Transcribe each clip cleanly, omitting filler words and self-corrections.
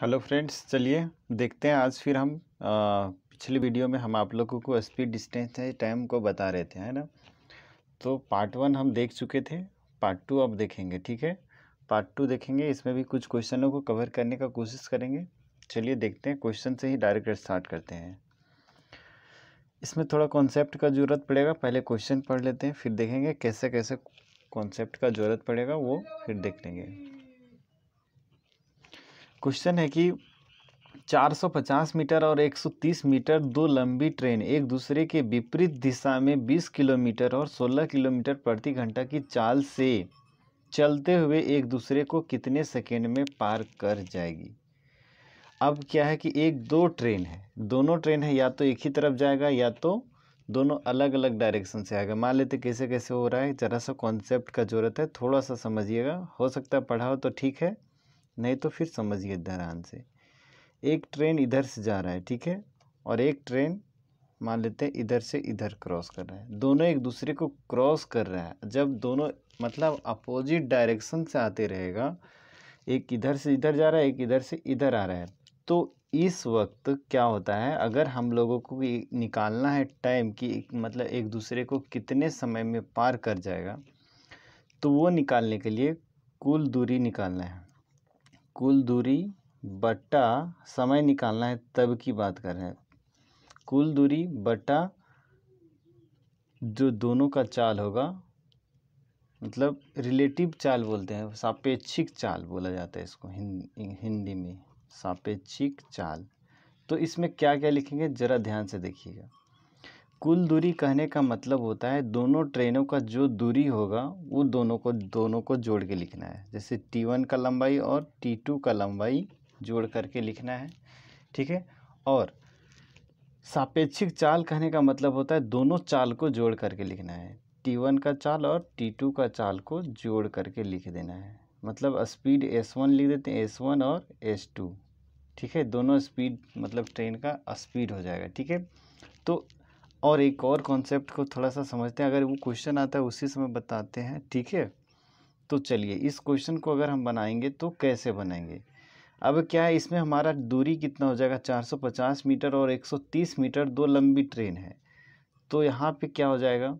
Hello friends, चलिए देखते हैं। आज फिर हम पिछली वीडियो में हम आप लोगों को स्पीड, डिस्टेंस है टाइम को बता रहे थे, है ना। तो पार्ट 1 हम देख चुके थे, पार्ट 2 अब देखेंगे। ठीक है, पार्ट 2 देखेंगे, इसमें भी कुछ क्वेश्चनों को कवर करने का कोशिश करेंगे। चलिए देखते हैं, क्वेश्चन से ही डायरेक्ट स्टार्ट करते हैं। इसमें थोड़ा कॉन्सेप्ट का ज़रूरत पड़ेगा, पहले क्वेश्चन पढ़ लेते हैं, फिर देखेंगे कैसे कैसे कॉन्सेप्ट का ज़रूरत पड़ेगा, वो फिर देख लेंगे। क्वेश्चन है कि 450 मीटर और 130 मीटर दो लंबी ट्रेन एक दूसरे के विपरीत दिशा में 20 किलोमीटर और 16 किलोमीटर प्रति घंटा की चाल से चलते हुए एक दूसरे को कितने सेकेंड में पार कर जाएगी। अब क्या है कि दो ट्रेन है, दोनों ट्रेन है, या तो एक ही तरफ जाएगा या तो दोनों अलग अलग डायरेक्शन से आएगा। मान लेते कैसे कैसे हो रहा है, ज़रा सा कॉन्सेप्ट का ज़रूरत है, थोड़ा सा समझिएगा। हो सकता है पढ़ा हो तो ठीक है, नहीं तो फिर समझिए ध्यान से। एक ट्रेन इधर से जा रहा है, ठीक है, और एक ट्रेन मान लेते हैं इधर से इधर क्रॉस कर रहा है। दोनों एक दूसरे को क्रॉस कर रहा है। जब दोनों मतलब अपोजिट डायरेक्शन से आते रहेगा, एक इधर से इधर जा रहा है, एक इधर से इधर आ रहा है, तो इस वक्त क्या होता है, अगर हम लोगों को निकालना है टाइम की, मतलब एक दूसरे को कितने समय में पार कर जाएगा, तो वो निकालने के लिए कुल दूरी निकालना है। कुल दूरी बटा समय निकालना है, तब की बात कर रहे हैं। कुल दूरी बटा जो दोनों का चाल होगा, मतलब रिलेटिव चाल बोलते हैं, सापेक्षिक चाल बोला जाता है इसको हिंदी में, सापेक्षिक चाल। तो इसमें क्या क्या लिखेंगे ज़रा ध्यान से देखिएगा। कुल दूरी कहने का मतलब होता है दोनों ट्रेनों का जो दूरी होगा वो दोनों को जोड़ के लिखना है। जैसे T1 का लंबाई और T2 का लंबाई जोड़ करके लिखना है, ठीक है। और सापेक्षिक चाल कहने का मतलब होता है दोनों चाल को जोड़ करके लिखना है। T1 का चाल और T2 का चाल को जोड़ करके लिख देना है। मतलब स्पीड S1 लिख देते हैं, S1 और S2, ठीक है। दोनों स्पीड मतलब ट्रेन का स्पीड हो जाएगा, ठीक है। तो और एक और कॉन्सेप्ट को थोड़ा सा समझते हैं, अगर वो क्वेश्चन आता है उसी समय बताते हैं, ठीक है। तो चलिए इस क्वेश्चन को अगर हम बनाएंगे तो कैसे बनाएंगे। अब क्या है, इसमें हमारा दूरी कितना हो जाएगा, 450 मीटर और 130 मीटर दो लंबी ट्रेन है। तो यहाँ पे क्या हो जाएगा,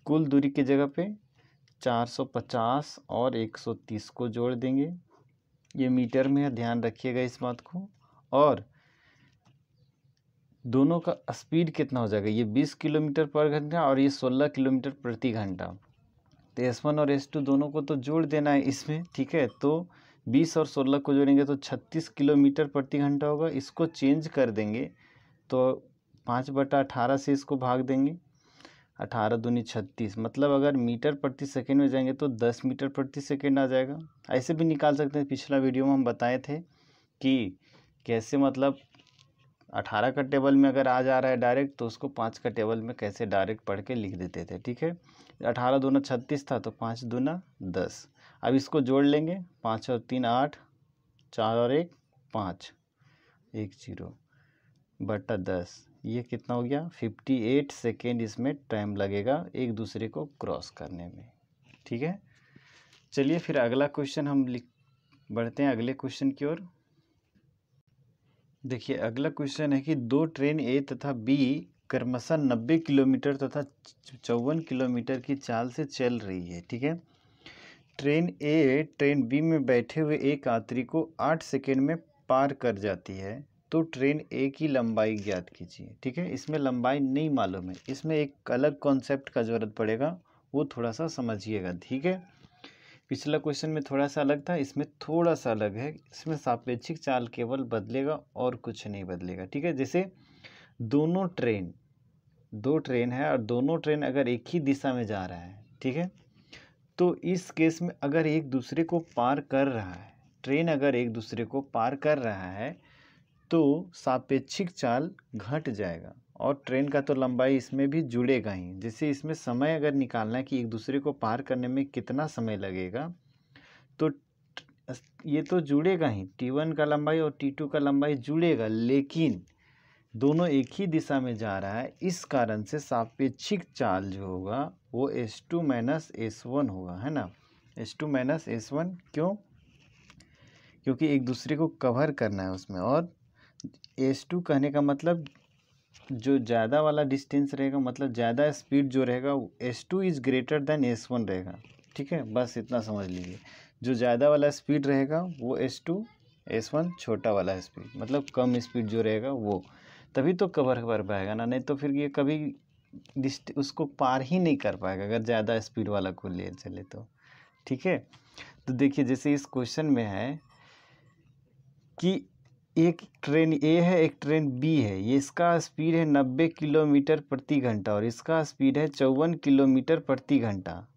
कुल दूरी की जगह पे 450 और 130 को जोड़ देंगे। ये मीटर में है, ध्यान रखिएगा इस बात को। और दोनों का स्पीड कितना हो जाएगा, ये 20 किलोमीटर पर घंटा और ये 16 किलोमीटर प्रति घंटा। तो S1 और S2 दोनों को तो जोड़ देना है इसमें, ठीक है। तो 20 और 16 को जोड़ेंगे तो 36 किलोमीटर प्रति घंटा होगा। इसको चेंज कर देंगे तो 5/18 से इसको भाग देंगे, 18 दूनी 36। मतलब अगर मीटर प्रति सेकेंड में जाएंगे तो 10 मीटर प्रति सेकेंड आ जाएगा। ऐसे भी निकाल सकते हैं, पिछला वीडियो में हम बताए थे कि कैसे, मतलब 18 का टेबल में अगर आ जा रहा है डायरेक्ट, तो उसको 5 का टेबल में कैसे डायरेक्ट पढ़ के लिख देते थे, ठीक है। 18 दूना 36 था, तो 5 दूना 10। अब इसको जोड़ लेंगे, 5 और 3 8, 4 और 1 5, 1 0 बटा 10। ये कितना हो गया, 58 सेकेंड इसमें टाइम लगेगा एक दूसरे को क्रॉस करने में, ठीक है। चलिए फिर अगला क्वेश्चन हम बढ़ते हैं अगले क्वेश्चन की ओर। देखिए अगला क्वेश्चन है कि दो ट्रेन ए तथा बी क्रमशः 90 किलोमीटर तथा 54 किलोमीटर की चाल से चल रही है, ठीक है। ट्रेन ए ट्रेन बी में बैठे हुए एक यात्री को 8 सेकेंड में पार कर जाती है, तो ट्रेन ए की लंबाई ज्ञात कीजिए, ठीक है। इसमें लंबाई नहीं मालूम है, इसमें एक अलग कॉन्सेप्ट का ज़रूरत पड़ेगा, वो थोड़ा सा समझिएगा, ठीक है। पिछला क्वेश्चन में थोड़ा सा अलग था, इसमें थोड़ा सा अलग है। इसमें सापेक्षिक चाल केवल बदलेगा और कुछ नहीं बदलेगा, ठीक है। जैसे दो ट्रेन है और दोनों ट्रेन अगर एक ही दिशा में जा रहा है, ठीक है, तो इस केस में अगर एक दूसरे को पार कर रहा है, ट्रेन अगर एक दूसरे को पार कर रहा है, तो सापेक्षिक चाल घट जाएगा और ट्रेन का तो लंबाई इसमें भी जुड़ेगा ही। जैसे इसमें समय अगर निकालना है कि एक दूसरे को पार करने में कितना समय लगेगा, तो ये तो जुड़ेगा ही, T1 का लंबाई और T2 का लंबाई जुड़ेगा, लेकिन दोनों एक ही दिशा में जा रहा है, इस कारण से सापेक्षिक चाल जो होगा वो S2 - S1 होगा, है ना। S2 - S1 क्यों, क्योंकि एक दूसरे को कवर करना है उसमें। और S2 कहने का मतलब जो ज़्यादा वाला डिस्टेंस रहेगा, मतलब ज़्यादा स्पीड जो रहेगा S2 is greater than S1 रहेगा। ठीक है, बस इतना समझ लीजिए। जो ज़्यादा वाला स्पीड रहेगा वो S2, S1 छोटा वाला स्पीड, मतलब कम स्पीड जो रहेगा वो, तभी तो कवर कर पाएगा ना, नहीं तो फिर ये कभी उसको पार ही नहीं कर पाएगा अगर ज़्यादा स्पीड वाला को ले चले तो। ठीक है, तो देखिए जैसे इस क्वेश्चन में है कि एक ट्रेन ए है, एक ट्रेन बी है, ये इसका स्पीड है 90 किलोमीटर प्रति घंटा और इसका स्पीड है 54 किलोमीटर प्रति घंटा।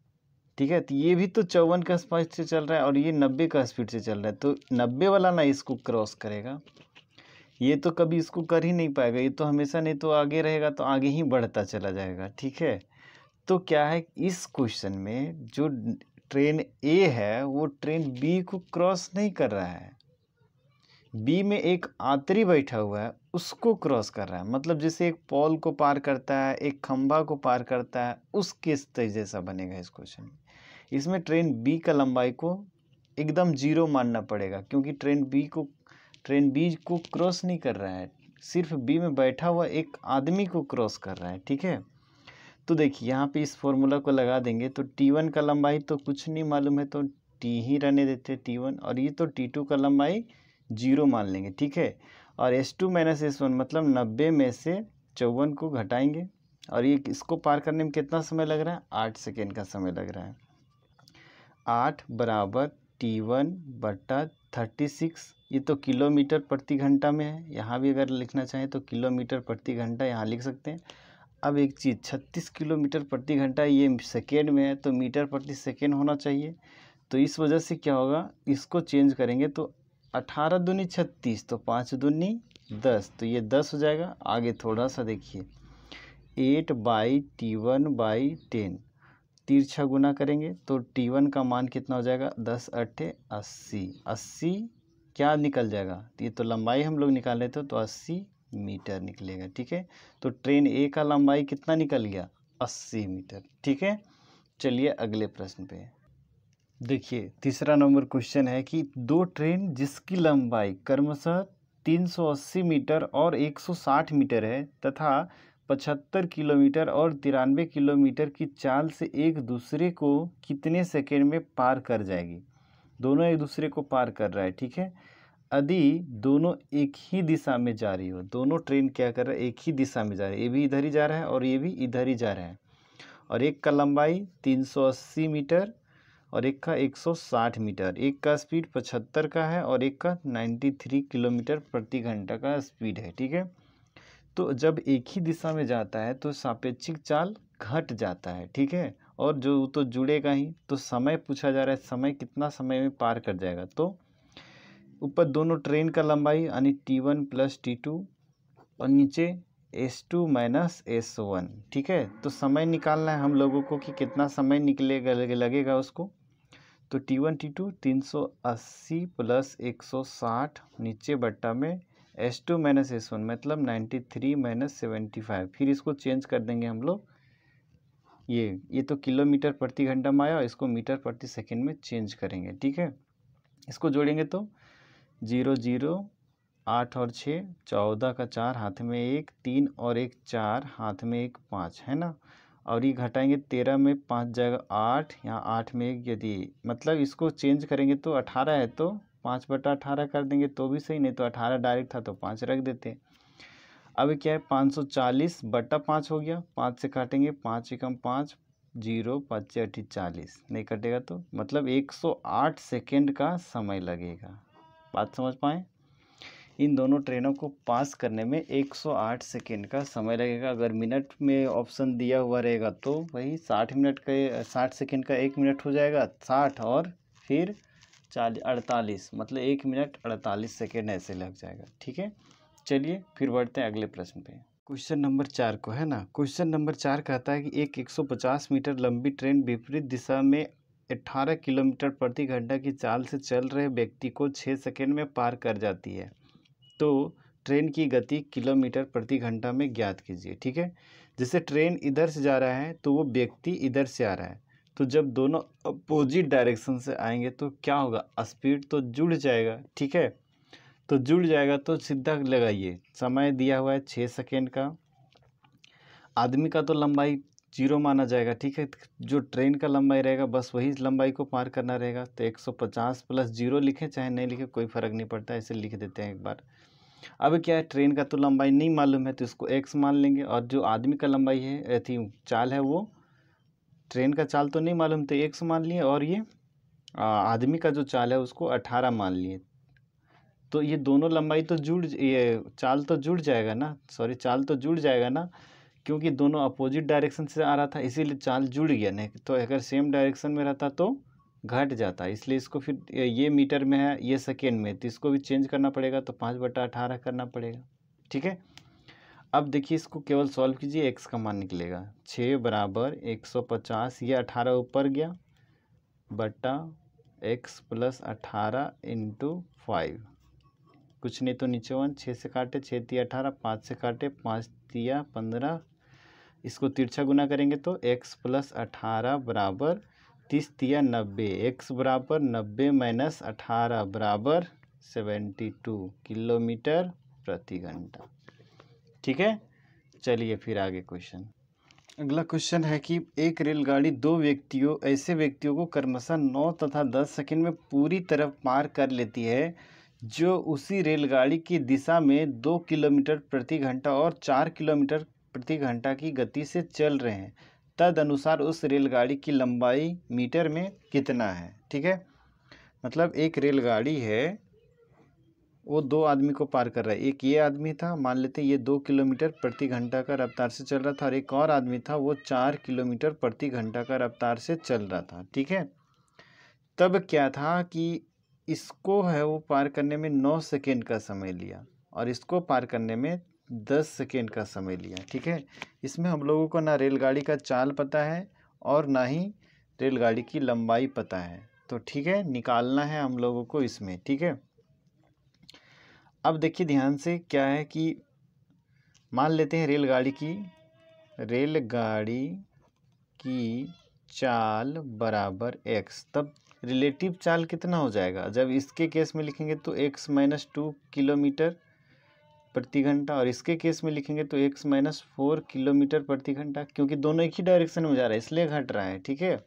ठीक है, तो ये भी तो 54 का स्पीड से चल रहा है और ये 90 का स्पीड से चल रहा है, तो 90 वाला ना इसको क्रॉस करेगा, ये तो कभी इसको कर ही नहीं पाएगा, ये तो हमेशा नहीं तो आगे रहेगा, तो आगे ही बढ़ता चला जाएगा। ठीक है, तो क्या है इस क्वेश्चन में जो ट्रेन ए है वो ट्रेन बी को क्रॉस नहीं कर रहा है, बी में एक यात्री बैठा हुआ है उसको क्रॉस कर रहा है, मतलब जैसे एक पोल को पार करता है, एक खंभा को पार करता है, उस केस जैसा बनेगा इस क्वेश्चन में। इसमें ट्रेन बी का लंबाई को एकदम जीरो मानना पड़ेगा, क्योंकि ट्रेन बी को क्रॉस नहीं कर रहा है, सिर्फ बी में बैठा हुआ एक आदमी को क्रॉस कर रहा है। ठीक है, तो देखिए यहाँ पे इस फॉर्मूला को लगा देंगे तो T1 का लंबाई तो कुछ नहीं मालूम है, तो टी ही रहने देते T1, और ये तो T2 का लंबाई 0 मान लेंगे। ठीक है, और S2 माइनस S1 मतलब 90 में से 54 को घटाएंगे, और ये इसको पार करने में कितना समय लग रहा है, 8 सेकेंड का समय लग रहा है। 8 बराबर T1 बटा 36, ये तो किलोमीटर प्रति घंटा में है, यहाँ भी अगर लिखना चाहें तो किलोमीटर प्रति घंटा यहाँ लिख सकते हैं। अब एक चीज़ 36 किलोमीटर प्रति घंटा ये सेकेंड में है, तो मीटर प्रति सेकेंड होना चाहिए, तो इस वजह से क्या होगा, इसको चेंज करेंगे तो 18 दूनी 36, तो 5 दूनी 10, तो ये 10 हो जाएगा। आगे थोड़ा सा देखिए 8/T1/10, तिरछा गुना करेंगे तो T1 का मान कितना हो जाएगा, 10 8 80, 80 क्या निकल जाएगा, तो ये तो लंबाई हम लोग निकाल रहे थे, तो 80 मीटर निकलेगा। ठीक है, तो ट्रेन ए का लंबाई कितना निकल गया, 80 मीटर। ठीक है, चलिए अगले प्रश्न पे देखिए। तीसरा नंबर क्वेश्चन है कि दो ट्रेन जिसकी लंबाई क्रमशः 380 मीटर और 160 मीटर है तथा 75 किलोमीटर और 93 किलोमीटर की चाल से एक दूसरे को कितने सेकेंड में पार कर जाएगी, दोनों एक दूसरे को पार कर रहा है। ठीक है, यदि दोनों एक ही दिशा में जा रही हो, दोनों ट्रेन क्या कर रहा है, एक ही दिशा में जा रहा है, ये भी इधर ही जा रहा है और ये भी इधर ही जा रहा है, और एक का लंबाई 380 मीटर और एक का 160 मीटर, एक का स्पीड 75 का है और एक का 93 किलोमीटर प्रति घंटा का स्पीड है। ठीक है, तो जब एक ही दिशा में जाता है तो सापेक्षिक चाल घट जाता है। ठीक है, और जो तो जुड़ेगा ही, तो समय पूछा जा रहा है, समय कितना समय में पार कर जाएगा, तो ऊपर दोनों ट्रेन का लंबाई यानी T1 प्लस T2 और नीचे S2 माइनस S1। ठीक है, तो समय निकालना है हम लोगों को कि कितना समय निकलेगा लगेगा उसको, तो T1 T2 380 प्लस 160 नीचे बट्टा में S2 माइनस S1 मतलब 93 माइनस 75, फिर इसको चेंज कर देंगे हम लोग, ये तो किलोमीटर प्रति घंटा में आया, इसको मीटर प्रति सेकंड में चेंज करेंगे। ठीक है, इसको जोड़ेंगे तो 0 0 8 और 6 14 का 4 हाथ में 1 3 और 1 4 हाथ में 1 5 है ना, और ये घटाएंगे 13 में 5 जाएगा 8, यहाँ 8 में 1, यदि मतलब इसको चेंज करेंगे तो 18 है तो 5/18 कर देंगे तो भी सही, नहीं तो 18 डायरेक्ट था तो 5 रख देते। अब क्या है 540/5 हो गया, 5 से काटेंगे 5 एकम 5 0 5 8 40 नहीं कटेगा, तो मतलब 108 सेकेंड का समय लगेगा। बात समझ पाए, इन दोनों ट्रेनों को पास करने में 108 सेकेंड का समय लगेगा। अगर मिनट में ऑप्शन दिया हुआ रहेगा तो वही 60 सेकेंड का 1 मिनट हो जाएगा, 60 और फिर 48 मतलब 1 मिनट 48 सेकेंड ऐसे लग जाएगा। ठीक है, चलिए फिर बढ़ते हैं अगले प्रश्न पे। क्वेश्चन नंबर 4 को है ना, क्वेश्चन नंबर 4 कहता है कि एक 150 मीटर लंबी ट्रेन विपरीत दिशा में 18 किलोमीटर प्रति घंटा की चाल से चल रहे व्यक्ति को 6 सेकेंड में पार कर जाती है, तो ट्रेन की गति किलोमीटर प्रति घंटा में ज्ञात कीजिए। ठीक है, जैसे ट्रेन इधर से जा रहा है तो वो व्यक्ति इधर से आ रहा है, तो जब दोनों अपोजिट डायरेक्शन से आएंगे तो क्या होगा, स्पीड तो जुड़ जाएगा। ठीक है, तो जुड़ जाएगा तो सीधा लगाइए, समय दिया हुआ है 6 सेकेंड का। आदमी का तो लंबाई 0 माना जाएगा। ठीक है, जो ट्रेन का लंबाई रहेगा बस वही लंबाई को पार करना रहेगा। तो 150 + 0 लिखें चाहे नहीं लिखें कोई फ़र्क नहीं पड़ता, ऐसे लिख देते हैं एक बार। अब क्या है, ट्रेन का तो लंबाई नहीं मालूम है तो इसको x मान लेंगे, और जो आदमी का लंबाई है थी चाल है, वो ट्रेन का चाल तो नहीं मालूम तो x मान लिए, और ये आदमी का जो चाल है उसको 18 मान लिए। तो ये दोनों लंबाई तो ये चाल तो जुड़ जाएगा ना, सॉरी चाल तो जुड़ जाएगा ना, क्योंकि दोनों अपोजिट डायरेक्शन से आ रहा था इसीलिए चाल जुड़ गया। नहीं तो अगर सेम डायरेक्शन में रहता तो घट जाता। इसलिए इसको फिर ये मीटर में है, ये सेकेंड में, तो इसको भी चेंज करना पड़ेगा, तो 5/18 करना पड़ेगा। ठीक है, अब देखिए इसको केवल सॉल्व कीजिए, x का मान निकलेगा 6 = 150, ये 18 ऊपर गया बटा x + 18 × 5, कुछ नहीं तो नीचे 1, 6 से काटे 6 × 18, 5 से काटे 5 × 15, इसको तिरछा गुना करेंगे तो x + 18 = 30 × 90, x = 90 - 18 = 72 किलोमीटर प्रति घंटा। ठीक है, चलिए फिर आगे क्वेश्चन। अगला क्वेश्चन है कि एक रेलगाड़ी दो ऐसे व्यक्तियों को क्रमशः 9 तथा 10 सेकंड में पूरी तरह पार कर लेती है जो उसी रेलगाड़ी की दिशा में 2 किलोमीटर प्रति घंटा और 4 किलोमीटर प्रति घंटा की गति से चल रहे हैं। तदनुसार उस रेलगाड़ी की लंबाई मीटर में कितना है। ठीक है, मतलब एक रेलगाड़ी है, वो दो आदमी को पार कर रहा है। एक ये आदमी था, मान लेते हैं ये 2 किलोमीटर प्रति घंटा का रफ्तार से चल रहा था, और एक और आदमी था वो 4 किलोमीटर प्रति घंटा का रफ्तार से चल रहा था। ठीक है, तब क्या था कि इसको है वो पार करने में 9 सेकेंड का समय लिया और इसको पार करने में 10 सेकेंड का समय लिया। ठीक है, इसमें हम लोगों को ना रेलगाड़ी का चाल पता है और ना ही रेलगाड़ी की लंबाई पता है, तो ठीक है निकालना है हम लोगों को इसमें। ठीक है, अब देखिए ध्यान से क्या है कि मान लेते हैं रेलगाड़ी की चाल बराबर x, तब रिलेटिव चाल कितना हो जाएगा। जब इसके केस में लिखेंगे तो x - 2 किलोमीटर प्रति घंटा, और इसके केस में लिखेंगे तो x - 4 किलोमीटर प्रति घंटा, क्योंकि दोनों एक ही डायरेक्शन में जा रहा है इसलिए घट रहा है। ठीक है,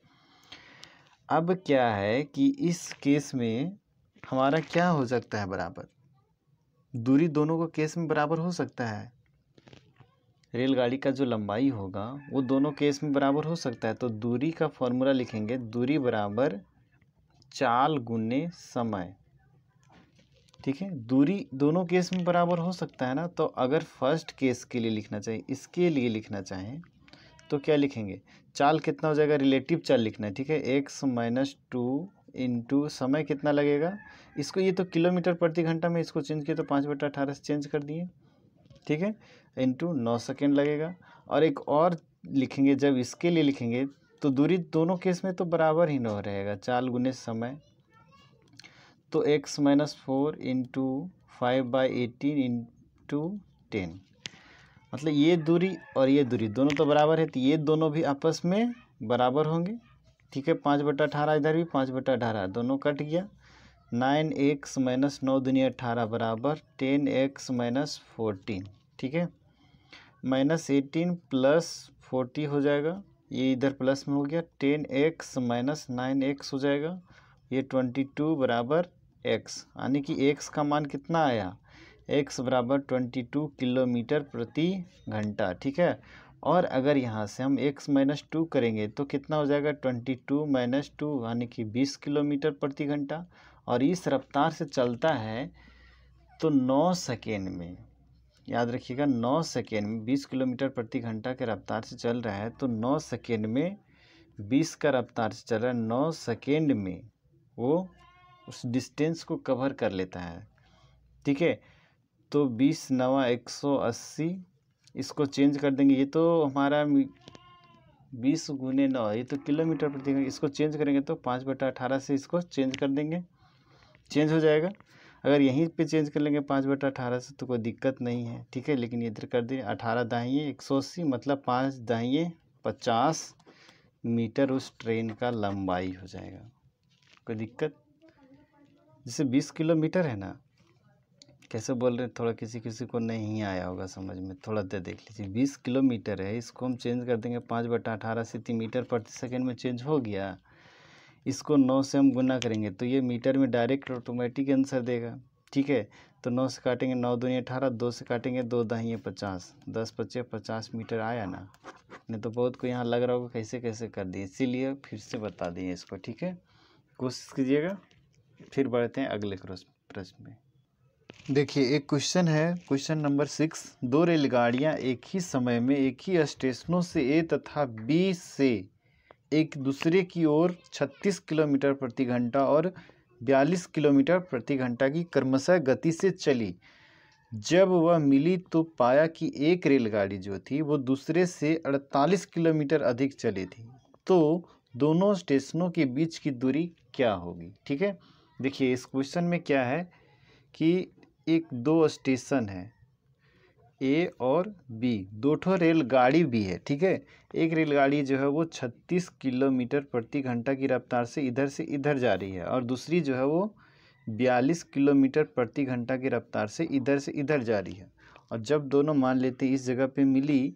अब क्या है कि इस केस में हमारा क्या हो सकता है, बराबर दूरी दोनों को केस में बराबर हो सकता है। रेलगाड़ी का जो लंबाई होगा वो दोनों केस में बराबर हो सकता है, तो दूरी का फॉर्मूला लिखेंगे, दूरी बराबर चाल गुने समय। ठीक है, दूरी दोनों केस में बराबर हो सकता है ना, तो अगर फर्स्ट केस के लिए लिखना चाहिए, इसके लिए लिखना चाहें तो क्या लिखेंगे, चाल कितना हो जाएगा, रिलेटिव चाल लिखना है। ठीक है, x - 2 × समय कितना लगेगा, इसको ये तो किलोमीटर प्रति घंटा में इसको चेंज किया तो 5/18 से चेंज कर दिए। ठीक है, × 9 सेकेंड लगेगा। और एक और लिखेंगे, जब इसके लिए लिखेंगे तो दूरी दोनों केस में तो बराबर ही न रहेगा, चाल गुने समय, तो x - 4 × 5/18 × 10, मतलब ये दूरी और ये दूरी दोनों तो बराबर है, तो ये दोनों भी आपस में बराबर होंगे। ठीक है, 5/18 इधर भी 5/18 दोनों कट गया, 9x - 9 दूनी 18 बराबर 10x - 14। ठीक है, -18 + 40 हो जाएगा, ये इधर प्लस में हो गया, 10x - 9x हो जाएगा, ये 22 बराबर x, यानी कि x का मान कितना आया, x बराबर 22 किलोमीटर प्रति घंटा। ठीक है, और अगर यहाँ से हम x - 2 करेंगे तो कितना हो जाएगा, 22 - 2 यानी कि 20 किलोमीटर प्रति घंटा, और इस रफ्तार से चलता है तो 9 सेकेंड में, याद रखिएगा 9 सेकेंड में 20 किलोमीटर प्रति घंटा के रफ्तार से चल रहा है, तो 9 सेकेंड में 20 का रफ्तार से चल रहा है, 9 सेकेंड में वो उस डिस्टेंस को कवर कर लेता है। ठीक है, तो 20 × 9 = 180, इसको चेंज कर देंगे, ये तो हमारा 20 × 9 ये तो किलोमीटर प्रति घंटा, इसको चेंज करेंगे तो 5/18 से इसको चेंज कर देंगे, चेंज हो जाएगा। अगर यहीं पे चेंज कर लेंगे 5/18 से तो कोई दिक्कत नहीं है। ठीक है, लेकिन इधर कर दिए 18 दाहिए 180, मतलब 5 दाहिए 50 मीटर उस ट्रेन का लंबाई हो जाएगा। कोई दिक्कत? जैसे 20 किलोमीटर है ना, कैसे बोल रहे हैं, थोड़ा किसी किसी को नहीं आया होगा समझ में, थोड़ा देर देख लीजिए। 20 किलोमीटर है, इसको हम चेंज कर देंगे 5/18 सेंटीमीटर प्रति सेकेंड में चेंज हो गया। इसको 9 से हम गुना करेंगे तो ये मीटर में डायरेक्ट ऑटोमेटिक आंसर देगा। ठीक है, तो 9 से काटेंगे 9 दूनी 18, 2 से काटेंगे 2 दाहिए 50, 10 × 5 = 50 मीटर आया ना। नहीं तो बहुत को यहाँ लग रहा होगा कैसे कैसे कर दिए, इसीलिए फिर से बता दिए इसको। ठीक है, कोशिश कीजिएगा। फिर बढ़ते हैं अगले प्रश्न में। देखिए एक क्वेश्चन है, क्वेश्चन नंबर 6। 2 रेलगाड़ियाँ एक ही समय में एक ही स्टेशनों से ए तथा बी से एक दूसरे की ओर 36 किलोमीटर प्रति घंटा और 42 किलोमीटर प्रति घंटा की क्रमशः गति से चली। जब वह मिली तो पाया कि एक रेलगाड़ी जो थी वो दूसरे से 48 किलोमीटर अधिक चली थी। तो दोनों स्टेशनों के बीच की दूरी क्या होगी? ठीक है, देखिए इस क्वेश्चन में क्या है कि एक 2 स्टेशन है ए और बी, 2 ठो रेलगाड़ी भी है। ठीक है, एक रेलगाड़ी जो है वो 36 किलोमीटर प्रति घंटा की रफ्तार से इधर जा रही है और दूसरी जो है वो 42 किलोमीटर प्रति घंटा की रफ्तार से इधर जा रही है। और जब दोनों मान लेते इस जगह पे मिली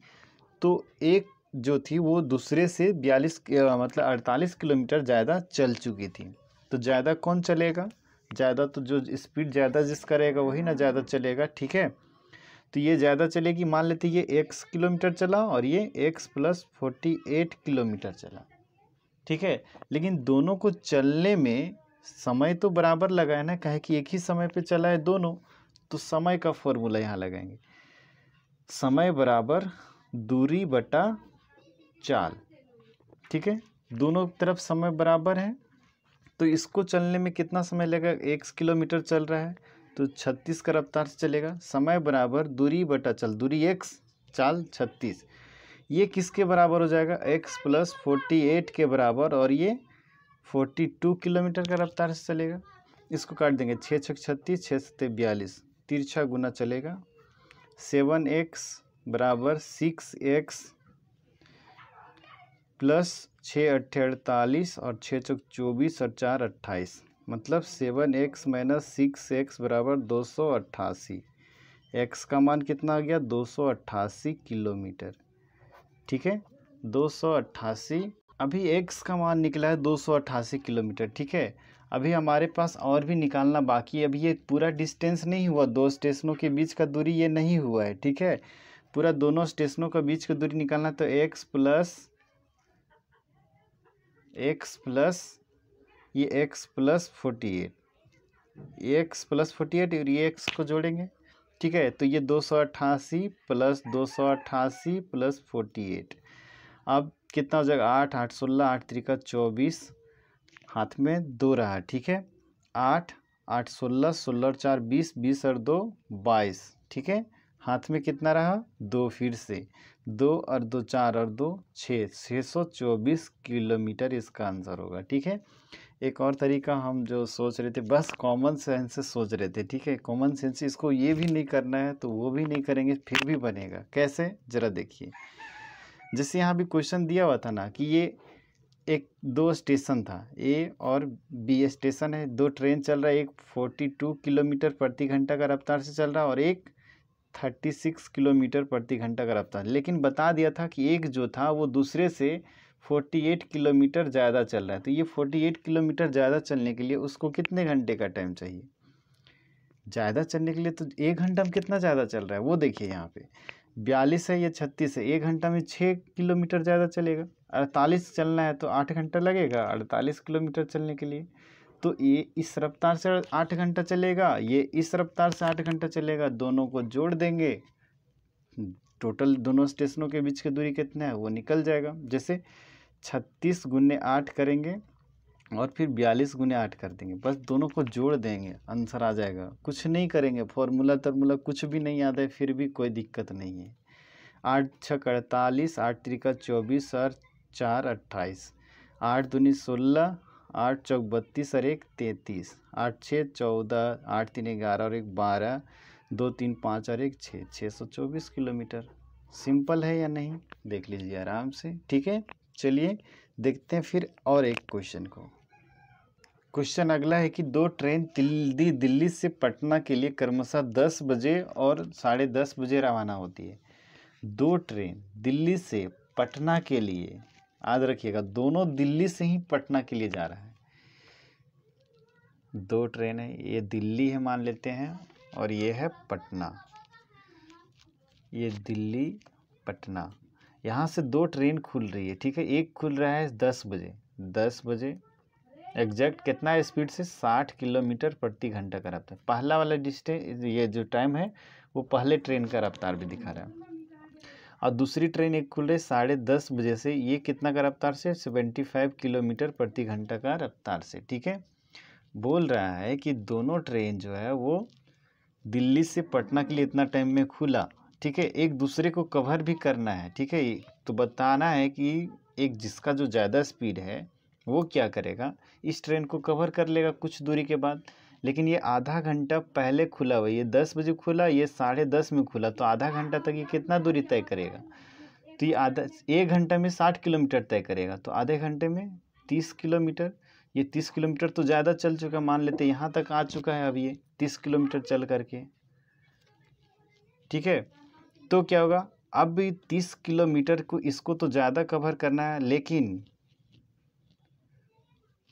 तो एक जो थी वो दूसरे से 48 किलोमीटर ज़्यादा चल चुकी थी। तो ज़्यादा कौन चलेगा? ज़्यादा तो जो स्पीड ज़्यादा जिस करेगा वही ना ज़्यादा चलेगा। ठीक है, तो ये ज़्यादा चलेगी, मान लेते ये x किलोमीटर चला और ये x + 48 किलोमीटर चला। ठीक है, लेकिन दोनों को चलने में समय तो बराबर लगा है ना, कहे कि एक ही समय पे चला है दोनों, तो समय का फॉर्मूला यहाँ लगाएंगे, समय बराबर दूरी बटा चाल। ठीक है, दोनों तरफ समय बराबर है तो इसको चलने में कितना समय लगेगा? 1 किलोमीटर चल रहा है तो 36 का रफ्तार से चलेगा। समय बराबर दूरी बटा चाल, दूरी x, चाल 36। ये किसके बराबर हो जाएगा? x + 48 के बराबर, और ये 42 किलोमीटर का रफ्तार से चलेगा। इसको काट देंगे, 6 × 6 = 36, 6 × 7 = 42, तिरछा गुना चलेगा। 7x = 6x + 6 × 8 = 48 और 6 × 24 और 4 = 28, मतलब 7x - 6x = 288। x का मान कितना आ गया? 288 किलोमीटर। ठीक है, 288। अभी x का मान निकला है 288 किलोमीटर। ठीक है, अभी हमारे पास और भी निकालना बाकी है। अभी ये पूरा डिस्टेंस नहीं हुआ, 2 स्टेशनों के बीच का दूरी ये नहीं हुआ है। ठीक है, पूरा दोनों स्टेशनों का बीच का दूरी निकालना, तो x + ये x + 48, x + 48 और ये x को जोड़ेंगे। ठीक है, तो ये 288 + 288 + 48, अब कितना हो जाएगा? 8 × 8 = 16, 8 × 3 = 24, हाथ में 2 रहा। ठीक है, 8 × 8 = 16, 16 और 4 = 20, 20 और 2 = 22। ठीक है, हाथ में कितना रहा? 2, फिर से 2 और 2 = 4 और 2 = 6, 624 किलोमीटर इसका आंसर होगा। ठीक है, एक और तरीका हम जो सोच रहे थे, बस कॉमन सेंस से सोच रहे थे। ठीक है, कॉमन सेंस, इसको ये भी नहीं करना है तो वो भी नहीं करेंगे, फिर भी बनेगा। कैसे? ज़रा देखिए, जैसे यहाँ भी क्वेश्चन दिया हुआ था ना कि ये 2 स्टेशन था, ए और बी स्टेशन है, 2 ट्रेन चल रहा है, एक 42 किलोमीटर प्रति घंटा का रफ्तार से चल रहा है और एक 36 किलोमीटर प्रति घंटा का रफ्तार। लेकिन बता दिया था कि एक जो था वो दूसरे से 48 किलोमीटर ज़्यादा चल रहा है। तो ये 48 किलोमीटर ज़्यादा चलने के लिए उसको कितने घंटे का टाइम चाहिए? ज़्यादा चलने के लिए तो 1 घंटा में कितना ज़्यादा चल रहा है वो देखिए, यहाँ पे 42 है, ये 36 है, 1 घंटा में 6 किलोमीटर ज़्यादा चलेगा। 48 चलना है तो 8 घंटा लगेगा 48 किलोमीटर चलने के लिए। तो ये इस रफ्तार से 8 घंटा चलेगा, ये इस रफ्तार से 8 घंटा चलेगा, दोनों को जोड़ देंगे, टोटल दोनों स्टेशनों के बीच की दूरी कितना है वो निकल जाएगा। जैसे 36 × 8 करेंगे और फिर 42 × 8 कर देंगे, बस दोनों को जोड़ देंगे, आंसर आ जाएगा। कुछ नहीं करेंगे, फॉर्मूला कुछ भी नहीं याद है, फिर भी कोई दिक्कत नहीं है। 8 × 6 = 48, 8 × 3 = 24 और 4 = 28, 8 दूनी 16, 8 चौक 32 और 1 33, 8 6 14, 8 3 11 और 1 12, 2 3 5 और 1 6, 624 किलोमीटर। सिंपल है या नहीं? देख लीजिए आराम से। ठीक है, चलिए देखते हैं फिर और एक क्वेश्चन को। क्वेश्चन अगला है कि दो ट्रेन दिल्ली से पटना के लिए क्रमशः 10 बजे और 10:30 बजे रवाना होती है। दो ट्रेन दिल्ली से पटना के लिए, याद रखिएगा दोनों दिल्ली से ही पटना के लिए जा रहा है। दो ट्रेन है, ये दिल्ली है मान लेते हैं और ये है पटना। ये दिल्ली पटना, यहाँ से दो ट्रेन खुल रही है, ठीक है। एक खुल रहा है 10 बजे, 10 बजे एग्जैक्ट कितना स्पीड से 60 किलोमीटर प्रति घंटा का रफ्तार। पहला वाला डिस्टेंस, ये जो टाइम है वो पहले ट्रेन का रफ्तार भी दिखा रहा है। और दूसरी ट्रेन एक खुल रही 10:30 बजे से, ये कितना का रफ्तार से, 75 किलोमीटर प्रति घंटा का रफ्तार से, ठीक है। बोल रहा है कि दोनों ट्रेन जो है वो दिल्ली से पटना के लिए इतना टाइम में खुला, ठीक है। एक दूसरे को कवर भी करना है, ठीक है। तो बताना है कि एक जिसका जो ज़्यादा स्पीड है वो क्या करेगा, इस ट्रेन को कवर कर लेगा कुछ दूरी के बाद। लेकिन ये आधा घंटा पहले खुला हुआ, ये 10 बजे खुला, ये 10:30 में खुला, तो आधा घंटा तक ये कितना दूरी तय करेगा। तो ये आधा, 1 घंटा में 60 किलोमीटर तय करेगा, तो आधे घंटे में 30 किलोमीटर। ये 30 किलोमीटर तो ज़्यादा चल चुका, मान लेते यहाँ तक आ चुका है अब ये 30 किलोमीटर चल करके, ठीक है। तो क्या होगा, अब भी 30 किलोमीटर को इसको तो ज़्यादा कवर करना है, लेकिन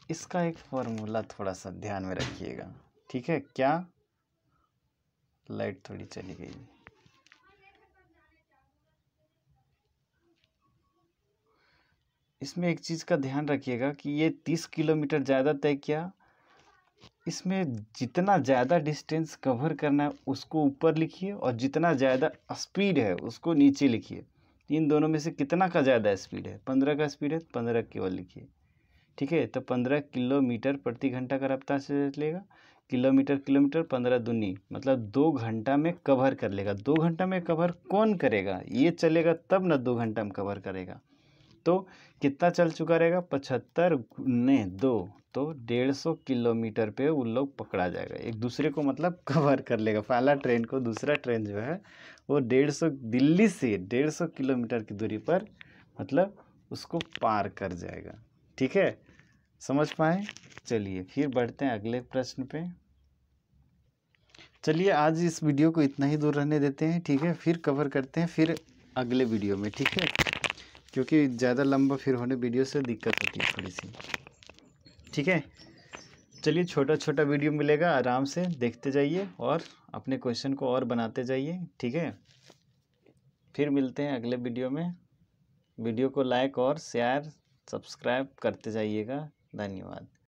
इसका एक फॉर्मूला थोड़ा सा ध्यान में रखिएगा, ठीक है। क्या, लाइट थोड़ी चली गई, इसमें एक चीज़ का ध्यान रखिएगा कि ये 30 किलोमीटर ज़्यादा तय किया, इसमें जितना ज़्यादा डिस्टेंस कवर करना है उसको ऊपर लिखिए और जितना ज़्यादा स्पीड है उसको नीचे लिखिए। इन दोनों में से कितना का ज़्यादा स्पीड है, 15 का स्पीड है, 15 केवल लिखिए, ठीक है। तो 15 किलोमीटर प्रति घंटा का रफ्तार से चलेगा, किलोमीटर किलोमीटर 15 दूनी, मतलब 2 घंटा में कवर कर लेगा। 2 घंटा में कवर कौन करेगा, ये चलेगा तब ना 2 घंटा में कवर करेगा। तो कितना चल चुका रहेगा, 75 ने 2, तो 150 किलोमीटर पे उन लोग पकड़ा जाएगा, एक दूसरे को मतलब कवर कर लेगा। पहला ट्रेन को दूसरा ट्रेन जो है वो 150, दिल्ली से 150 किलोमीटर की दूरी पर मतलब उसको पार कर जाएगा, ठीक है। समझ पाए। चलिए फिर बढ़ते हैं अगले प्रश्न पे। चलिए आज इस वीडियो को इतना ही दूर रहने देते हैं, ठीक है। फिर कवर करते हैं फिर अगले वीडियो में, ठीक है, क्योंकि ज़्यादा लंबा फिर होने वीडियो से दिक्कत होती है थोड़ी सी, ठीक है। चलिए छोटा छोटा वीडियो मिलेगा, आराम से देखते जाइए और अपने क्वेश्चन को और बनाते जाइए, ठीक है। फिर मिलते हैं अगले वीडियो में। वीडियो को लाइक और शेयर सब्सक्राइब करते जाइएगा। धन्यवाद।